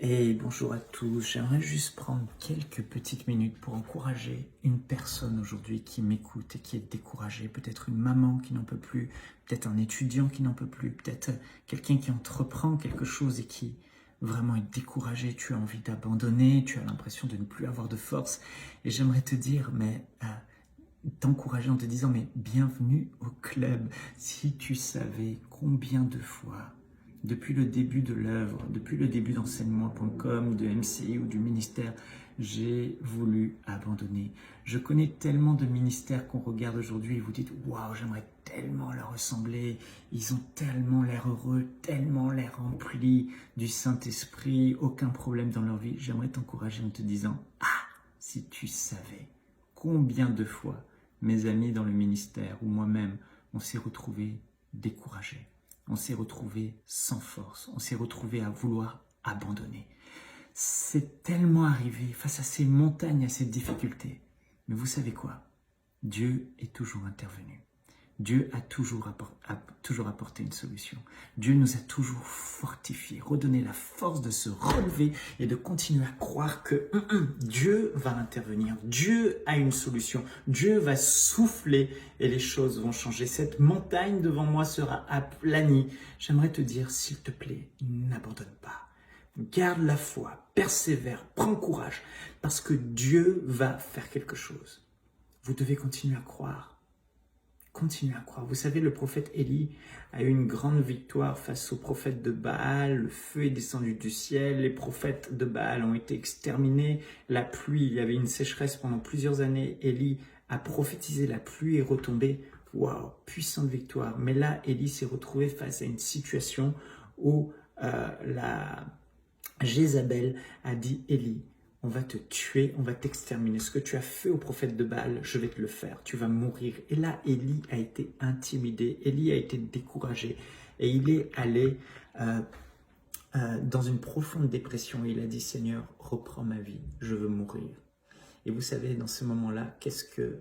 Et bonjour à tous, j'aimerais juste prendre quelques petites minutes pour encourager une personne aujourd'hui qui m'écoute et qui est découragée, peut-être une maman qui n'en peut plus, peut-être un étudiant qui n'en peut plus, peut-être quelqu'un qui entreprend quelque chose et qui vraiment est découragé, tu as envie d'abandonner, tu as l'impression de ne plus avoir de force. Et j'aimerais te dire, t'encourager en te disant, mais bienvenue au club. Si tu savais combien de fois depuis le début de l'œuvre, depuis le début d'enseignement.com, de MCI ou du ministère, j'ai voulu abandonner. Je connais tellement de ministères qu'on regarde aujourd'hui et vous dites « Waouh, j'aimerais tellement leur ressembler, ils ont tellement l'air heureux, tellement l'air remplis du Saint-Esprit, aucun problème dans leur vie. » J'aimerais t'encourager en te disant « Ah, si tu savais combien de fois mes amis dans le ministère ou moi-même, on s'est retrouvés découragés. On s'est retrouvé sans force, on s'est retrouvé à vouloir abandonner. C'est tellement arrivé face à ces montagnes, à ces difficultés. Mais vous savez quoi? Dieu est toujours intervenu. Dieu a toujours apporté une solution. Dieu nous a toujours fortifiés, redonné la force de se relever et de continuer à croire que Dieu va intervenir. Dieu a une solution. Dieu va souffler et les choses vont changer. Cette montagne devant moi sera aplanie. J'aimerais te dire, s'il te plaît, n'abandonne pas. Garde la foi, persévère, prends courage parce que Dieu va faire quelque chose. Vous devez continuer à croire. Continuez à croire. Vous savez, le prophète Élie a eu une grande victoire face aux prophètes de Baal. Le feu est descendu du ciel. Les prophètes de Baal ont été exterminés. La pluie, il y avait une sécheresse pendant plusieurs années. Élie a prophétisé, la pluie est retombée. Waouh, puissante victoire. Mais là, Élie s'est retrouvé face à une situation où la Jézabel a dit « Élie, on va te tuer, on va t'exterminer. Ce que tu as fait au prophète de Baal, je vais te le faire. Tu vas mourir. » Et là, Élie a été intimidé. Élie a été découragé. Et il est allé dans une profonde dépression. Il a dit, Seigneur, reprends ma vie. Je veux mourir. Et vous savez, dans ce moment-là, qu'est-ce que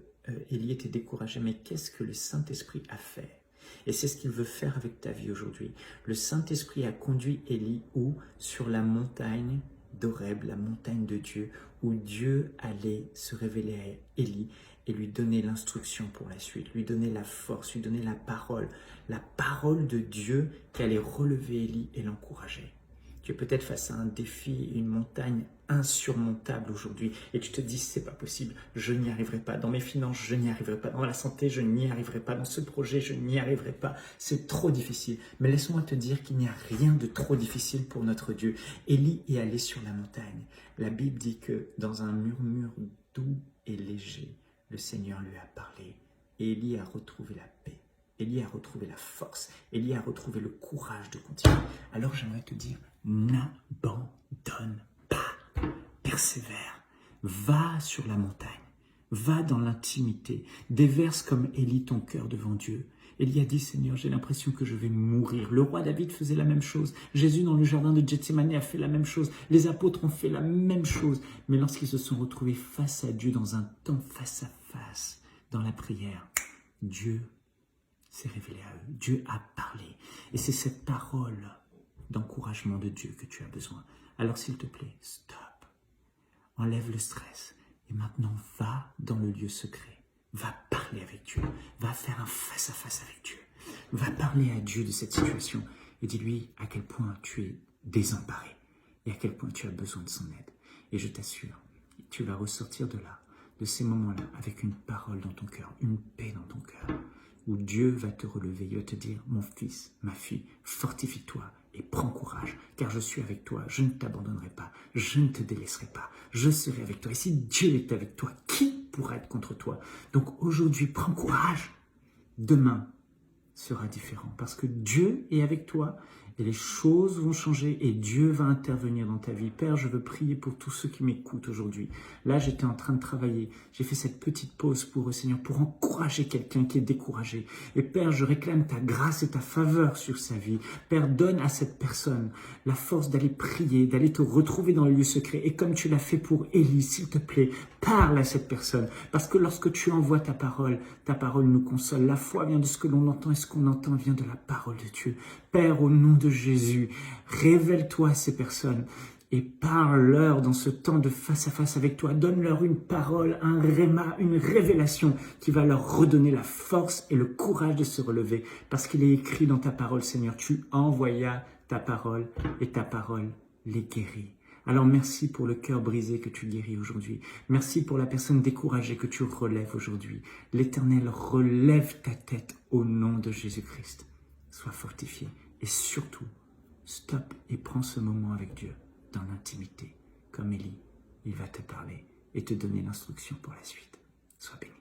Élie était découragé. Mais qu'est-ce que le Saint-Esprit a fait? Et c'est ce qu'il veut faire avec ta vie aujourd'hui. Le Saint-Esprit a conduit Élie où? Sur la montagne d'Horeb, la montagne de Dieu, où Dieu allait se révéler à Élie et lui donner l'instruction pour la suite, lui donner la force, lui donner la parole de Dieu qui allait relever Élie et l'encourager. Tu es peut-être face à un défi, une montagne insurmontable aujourd'hui et tu te dis c'est pas possible, je n'y arriverai pas, dans mes finances je n'y arriverai pas, dans la santé je n'y arriverai pas, dans ce projet je n'y arriverai pas, c'est trop difficile. Mais laisse-moi te dire qu'il n'y a rien de trop difficile pour notre Dieu. Élie est allé sur la montagne. La Bible dit que dans un murmure doux et léger, le Seigneur lui a parlé et Élie a retrouvé la paix. Élie a retrouvé la force. Élie a retrouvé le courage de continuer. Alors j'aimerais te dire, n'abandonne pas. Persévère. Va sur la montagne. Va dans l'intimité. Déverse comme Élie ton cœur devant Dieu. Élie a dit, Seigneur, j'ai l'impression que je vais mourir. Le roi David faisait la même chose. Jésus dans le jardin de Gethsémani a fait la même chose. Les apôtres ont fait la même chose. Mais lorsqu'ils se sont retrouvés face à Dieu dans un temps face à face, dans la prière, Dieu s'est révélé à eux. Dieu a parlé. Et c'est cette parole d'encouragement de Dieu que tu as besoin. Alors s'il te plaît, stop. Enlève le stress. Et maintenant, va dans le lieu secret. Va parler avec Dieu. Va faire un face-à-face avec Dieu. Va parler à Dieu de cette situation. Et dis-lui à quel point tu es désemparé. Et à quel point tu as besoin de son aide. Et je t'assure, tu vas ressortir de là, de ces moments-là, avec une parole dans ton cœur, une paix dans ton cœur, où Dieu va te relever, il va te dire, mon fils, ma fille, fortifie-toi et prends courage, car je suis avec toi, je ne t'abandonnerai pas, je ne te délaisserai pas, je serai avec toi. Et si Dieu est avec toi, qui pourra être contre toi? Donc aujourd'hui, prends courage. Demain sera différent, parce que Dieu est avec toi et les choses vont changer et Dieu va intervenir dans ta vie. Père, je veux prier pour tous ceux qui m'écoutent aujourd'hui. Là, j'étais en train de travailler. J'ai fait cette petite pause pour eux, Seigneur, pour encourager quelqu'un qui est découragé. Et Père, je réclame ta grâce et ta faveur sur sa vie. Père, donne à cette personne la force d'aller prier, d'aller te retrouver dans le lieu secret. Et comme tu l'as fait pour Élie, s'il te plaît, parle à cette personne. Parce que lorsque tu envoies ta parole nous console. La foi vient de ce que l'on entend et ce qu'on entend vient de la parole de Dieu. Père, au nom de Jésus, révèle-toi à ces personnes. et parle-leur dans ce temps de face à face avec toi. Donne-leur une parole, un réma, une révélation qui va leur redonner la force et le courage de se relever. Parce qu'il est écrit dans ta parole, Seigneur, tu envoyas ta parole et ta parole les guérit. Alors merci pour le cœur brisé que tu guéris aujourd'hui. Merci pour la personne découragée que tu relèves aujourd'hui. L'Éternel relève ta tête au nom de Jésus-Christ. Sois fortifié et surtout, stop et prends ce moment avec Dieu. Dans l'intimité, comme Élie, il va te parler et te donner l'instruction pour la suite. Sois béni.